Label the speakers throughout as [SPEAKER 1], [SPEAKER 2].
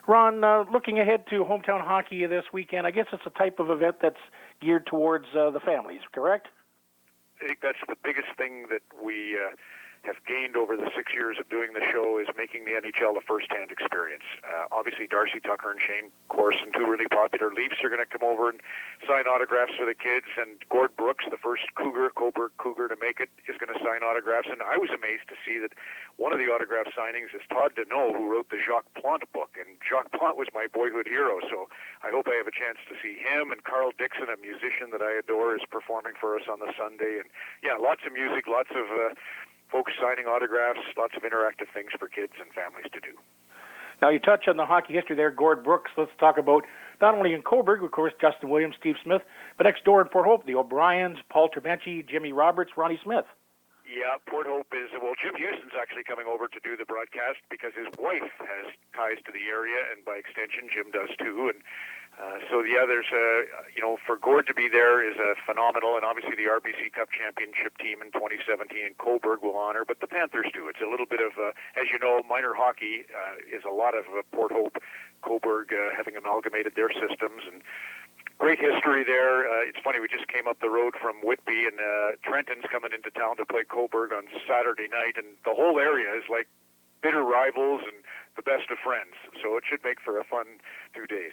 [SPEAKER 1] Ron, looking ahead to hometown hockey this weekend, I guess it's a type of event that's geared towards the families, correct?
[SPEAKER 2] I think that's the biggest thing that we have gained over the 6 years of doing the show is making the NHL a first-hand experience. Obviously, Darcy Tucker and Shane Corson, two really popular Leafs, are going to come over and sign autographs for the kids, and Gord Brooks, the first Cobourg Cougar to make it, is going to sign autographs. And I was amazed to see that one of the autograph signings is Todd Deneau, who wrote the Jacques Plante book, and Jacques Plante was my boyhood hero, so I hope I have a chance to see him. And Carl Dixon, a musician that I adore, is performing for us on the Sunday. And yeah, lots of music, lots of folks signing autographs, lots of interactive things for kids and families to do.
[SPEAKER 1] Now, you touch on the hockey history there, Gord Brooks. Let's talk about not only in Cobourg, of course, Justin Williams, Steve Smith, but next door in Port Hope, the O'Briens, Paul Trebenci, Jimmy Roberts, Ronnie Smith.
[SPEAKER 2] Yeah, Port Hope is, well, Jim Houston's actually coming over to do the broadcast because his wife has ties to the area, and by extension, Jim does too. And so, yeah, there's for Gord to be there is phenomenal, and obviously the RBC Cup championship team in 2017 in Cobourg will honor, but the Panthers too. It's a little bit of, as you know, minor hockey is a lot of Port Hope, Cobourg having amalgamated their systems, and great history there. It's funny, we just came up the road from Whitby, and Trenton's coming into town to play Cobourg on Saturday night, and the whole area is like bitter rivals and the best of friends, so it should make for a fun 2 days.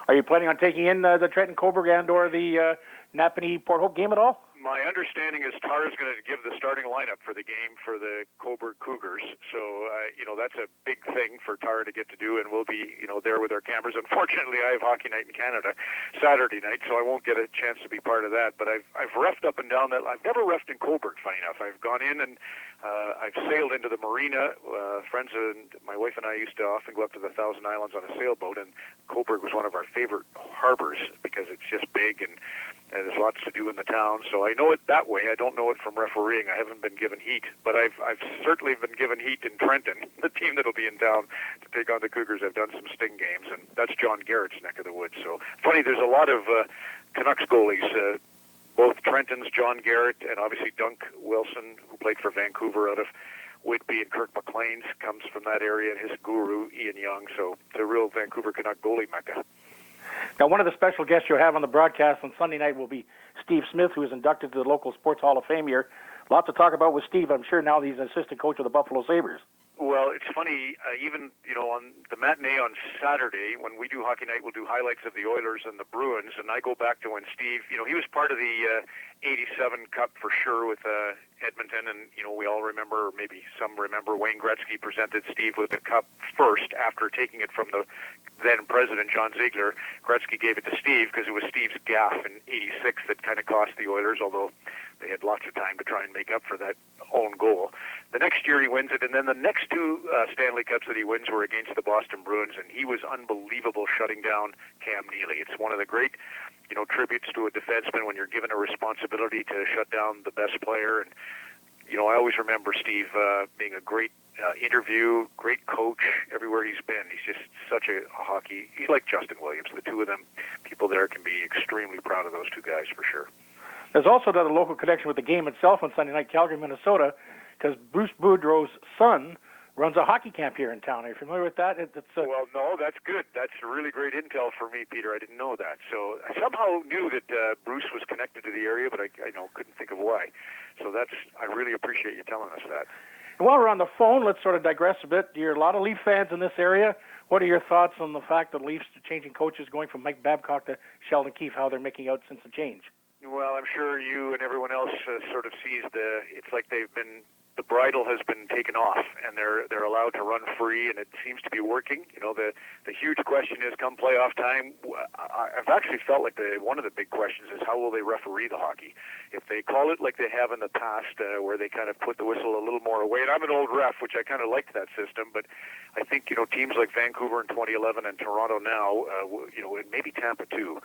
[SPEAKER 1] Are you planning on taking in the Trenton Cobourg and or the Napanee Port Hope game at all?
[SPEAKER 2] My understanding is Tara's going to give the starting lineup for the game for the Cobourg Cougars. So, that's a big thing for Tara to get to do, and we'll be, there with our cameras. Unfortunately, I have Hockey Night in Canada Saturday night, so I won't get a chance to be part of that. But I've reffed up and down that. I've never reffed in Cobourg, funny enough. I've gone in and I've sailed into the marina. Friends and my wife and I used to often go up to the Thousand Islands on a sailboat, and Cobourg was one of our favorite harbors because it's just big and there's lots to do in the town. So I know it that way. I don't know it from refereeing. I haven't been given heat, but I've certainly been given heat in Trenton, the team that'll be in town to take on the Cougars. I've done some Sting games, and that's John Garrett's neck of the woods. So funny, there's a lot of Canucks goalies, both Trenton's John Garrett and obviously Dunk Wilson, who played for Vancouver out of Whitby, and Kirk McLean's comes from that area, and his guru, Ian Young. So it's a real Vancouver Canuck goalie mecca.
[SPEAKER 1] Now, one of the special guests you'll have on the broadcast on Sunday night will be Steve Smith, who is inducted to the local Sports Hall of Fame here. Lots to talk about with Steve. I'm sure now that he's an assistant coach of the Buffalo Sabres.
[SPEAKER 2] Well, it's funny, even, on the matinee on Saturday, when we do Hockey Night, we'll do highlights of the Oilers and the Bruins, and I go back to when Steve, he was part of the 87 Cup for sure with Edmonton, and, we all remember, or maybe some remember, Wayne Gretzky presented Steve with the Cup first after taking it from the then President John Ziegler. Gretzky gave it to Steve because it was Steve's gaffe in 86 that kind of cost the Oilers, although they had lots of time to try and make up for that own goal. The next year he wins it, and then the next two Stanley Cups that he wins were against the Boston Bruins, and he was unbelievable shutting down Cam Neely. It's one of the great, tributes to a defenseman when you're given a responsibility to shut down the best player. And, I always remember Steve being a great interview, great coach everywhere he's been. He's just such a hockey. He's like Justin Williams. The two of them, people there can be extremely proud of those two guys for sure.
[SPEAKER 1] There's also another local connection with the game itself on Sunday night, Calgary, Minnesota, because Bruce Boudreau's son runs a hockey camp here in town. Are you familiar with that?
[SPEAKER 2] Well, no, that's good. That's really great intel for me, Peter. I didn't know that. So I somehow knew that Bruce was connected to the area, but I couldn't think of why. So I really appreciate you telling us that.
[SPEAKER 1] And while we're on the phone, let's sort of digress a bit. You're a lot of Leaf fans in this area. What are your thoughts on the fact that Leafs are changing coaches, going from Mike Babcock to Sheldon Keefe, how they're making out since the change?
[SPEAKER 2] Well, I'm sure you and everyone else sort of sees it's like the bridle has been taken off, and they're allowed to run free, and it seems to be working. The huge question is, come playoff time, I've actually felt like one of the big questions is how will they referee the hockey? If they call it like they have in the past, where they kind of put the whistle a little more away, and I'm an old ref, which I kind of liked that system, but I think, teams like Vancouver in 2011 and Toronto now, and maybe Tampa too,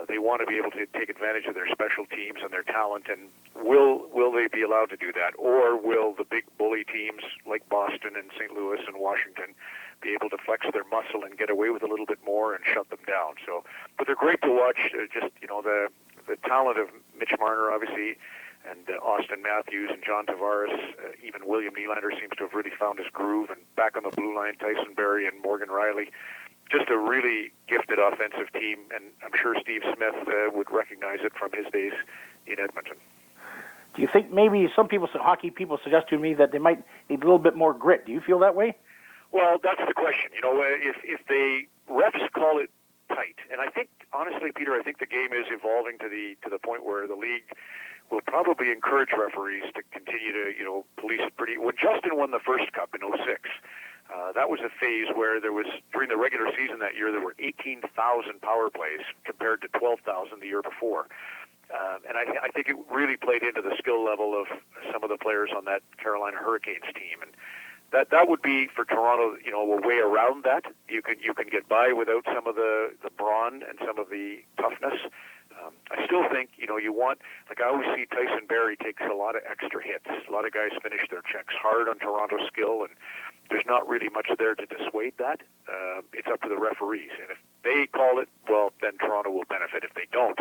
[SPEAKER 2] they want to be able to take advantage of their special teams and their talent, and will they be allowed to do that? Or will the big bully teams like Boston and St. Louis and Washington be able to flex their muscle and get away with a little bit more and shut them down? So, but they're great to watch. The talent of Mitch Marner, obviously, and Austin Matthews and John Tavares, even William Nylander seems to have really found his groove, and back on the blue line, Tyson Barrie and Morgan Riley. Just a really gifted offensive team, and I'm sure Steve Smith would recognize it from his days in Edmonton.
[SPEAKER 1] Do you think maybe some people, hockey people, suggest to me that they might need a little bit more grit? Do you feel that way?
[SPEAKER 2] Well, that's the question. If they refs call it tight, and I think honestly, Peter, I think the game is evolving to the point where the league will probably encourage referees to continue to police it pretty. When Justin won the first cup in '06. That was a phase where there was, during the regular season that year, there were 18,000 power plays compared to 12,000 the year before. And I think it really played into the skill level of some of the players on that Carolina Hurricanes team. And that would be, for Toronto, a way around that. You can get by without some of the brawn and some of the toughness. I still think, you want, like I always see Tyson Barrie takes a lot of extra hits. A lot of guys finish their checks hard on Toronto's skill, and there's not really much there to dissuade that. It's up to the referees. And if they call it, well, then Toronto will benefit. If they don't,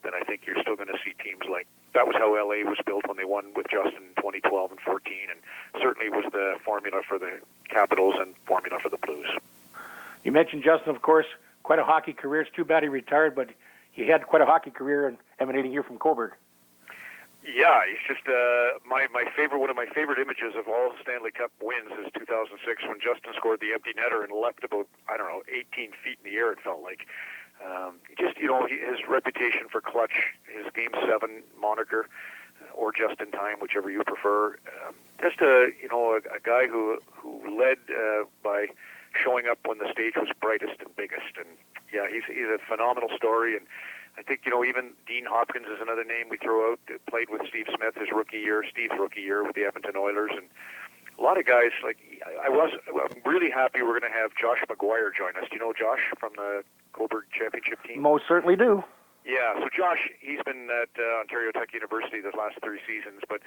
[SPEAKER 2] then I think you're still going to see teams like, that was how LA was built when they won with Justin in 2012 and 14, and certainly was the formula for the Capitals and formula for the Blues.
[SPEAKER 1] You mentioned Justin, of course, quite a hockey career. It's too bad he retired, but he had quite a hockey career emanating here from Coburg.
[SPEAKER 2] Yeah, he's just my favorite. One of my favorite images of all Stanley Cup wins is 2006 when Justin scored the empty netter and leapt about 18 feet in the air. It felt like his reputation for clutch, his Game 7 moniker, or just in time, whichever you prefer. Just a guy who led by showing up when the stage was brightest and biggest. And yeah, he's a phenomenal story. And I think, even Dean Hopkins is another name we throw out. Played with Steve Smith his rookie year, Steve's rookie year with the Edmonton Oilers. And a lot of guys, I'm really happy we're going to have Josh McGuire join us. Do you know Josh from the Coburg Championship team?
[SPEAKER 1] Most certainly do.
[SPEAKER 2] Yeah, so Josh, he's been at Ontario Tech University the last 3 seasons, but,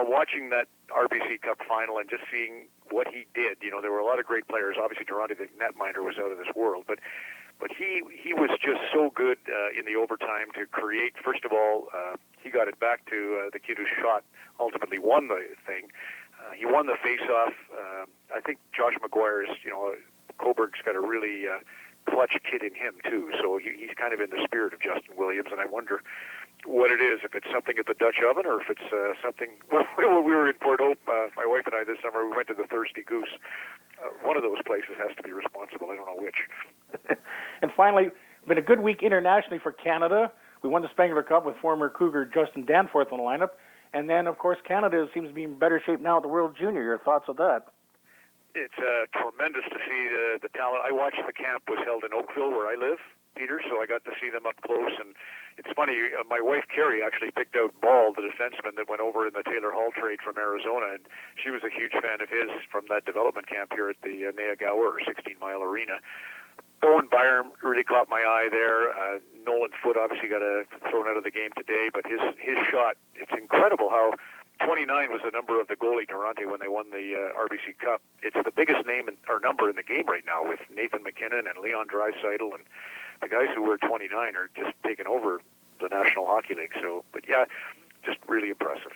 [SPEAKER 2] watching that RBC Cup final and just seeing what he did, there were a lot of great players. Obviously, Durante, the netminder, was out of this world, but he was just so good in the overtime to create. First of all, he got it back to the kid who shot, ultimately won the thing. He won the face-off. I think Josh McGuire is, Coburg's got a really clutch kid in him, too. So he's kind of in the spirit of Justin Williams, and I wonder what it is, if it's something at the Dutch Oven or if it's something. When we were in Port Hope, my wife and I this summer, we went to the Thirsty Goose. One of those places has to be responsible. I don't know which.
[SPEAKER 1] And finally, been a good week internationally for Canada. We won the Spengler Cup with former Cougar Justin Danforth on the lineup. And then, of course, Canada seems to be in better shape now at the World Junior. Your thoughts on that?
[SPEAKER 2] It's tremendous to see the talent. I watched the camp was held in Oakville, where I live, Peter, so I got to see them up close. And it's funny, my wife, Carrie, actually picked out Ball, the defenseman that went over in the Taylor Hall trade from Arizona, and she was a huge fan of his from that development camp here at the Nea Gower 16-mile arena. Owen Byram really caught my eye there. Nolan Foote obviously got thrown out of the game today, but his shot, it's incredible how 29 was the number of the goalie Durante when they won the RBC Cup. It's the biggest name or number in the game right now with Nathan McKinnon and Leon Draisaitl, and the guys who wear 29 are just taking over the National Hockey League. So, but yeah, just really impressive.